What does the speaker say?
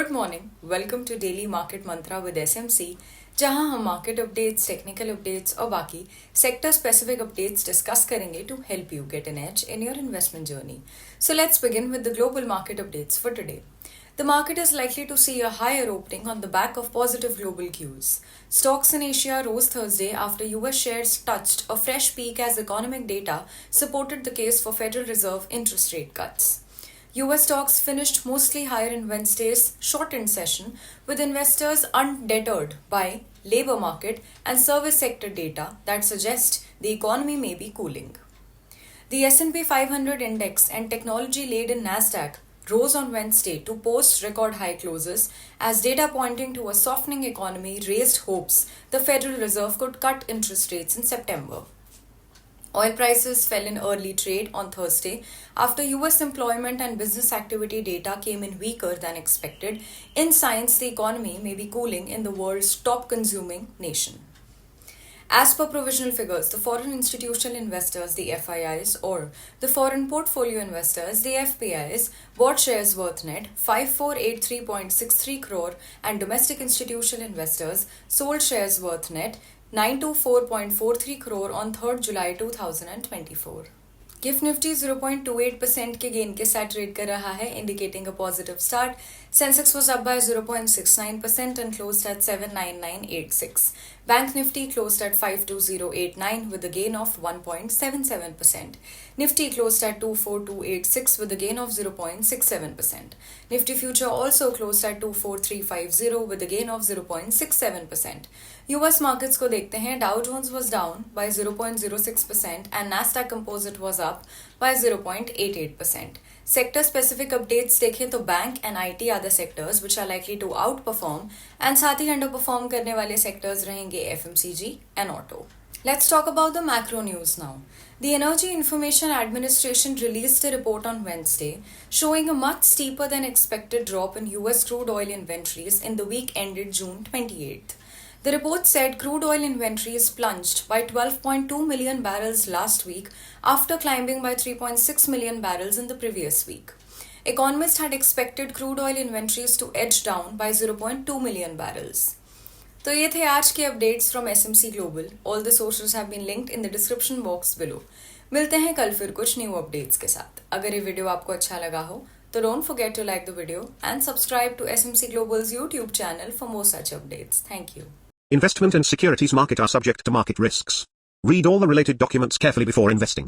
Good morning, welcome to daily market mantra with SMC, जहां हम market updates, technical updates और बाकी sector specific updates discuss करेंगे to help you get an edge in your investment journey. So let's begin with the global market updates for today. The market is likely to see a higher opening on the back of positive global cues. Stocks in Asia rose Thursday after US shares touched a fresh peak as economic data supported the case for Federal Reserve interest rate cuts. US stocks finished mostly higher in Wednesday's shortened session, with investors undeterred by labor market and service sector data that suggest the economy may be cooling. The S&P 500 index and technology-laden Nasdaq rose on Wednesday to post record high closes as data pointing to a softening economy raised hopes the Federal Reserve could cut interest rates in September. Oil prices fell in early trade on Thursday after US employment and business activity data came in weaker than expected, in signs the economy may be cooling in the world's top consuming nation. As per provisional figures, the foreign institutional investors, the FIIs, or the foreign portfolio investors, the FPIs, bought shares worth net 5483.63 crore and domestic institutional investors sold shares worth net 924.43 crore on 3rd July 2024. Gift Nifty 0.28% के gain के साथ trade कर रहा है, indicating a positive start. Sensex was up by 0.69% and closed at 79986. Bank Nifty closed at 52089 with a gain of 1.77%. Nifty closed at 24286 with a gain of 0.67%. Nifty Future also closed at 24350 with a gain of 0.67%. US markets को देखते हैं. Dow Jones was down by 0.06% and Nasdaq Composite was up by 0.88%. Sector specific updates देखें तो bank and IT are the sectors which are likely to outperform and साथ ही underperform करने वाले sectors रहेंगे FMCG and auto. Let's talk about the macro news now. The Energy Information Administration released a report on Wednesday showing a much steeper than expected drop in US crude oil inventories in the week ended June 28th. The report said crude oil inventories plunged by 12.2 million barrels last week after climbing by 3.6 million barrels in the previous week. Economists had expected crude oil inventories to edge down by 0.2 million barrels. तो ये थे आज के updates from SMC global. All the sources have been linked in the description box below. मिलते हैं कल फिर कुछ न्यू अपडेट्स के साथ. अगर ये वीडियो आपको अच्छा लगा हो तो don't forget to like the video and subscribe to SMC Global's YouTube channel for more such updates. Thank you. Investment and securities market are subject to market risks. Read all the related documents carefully before investing.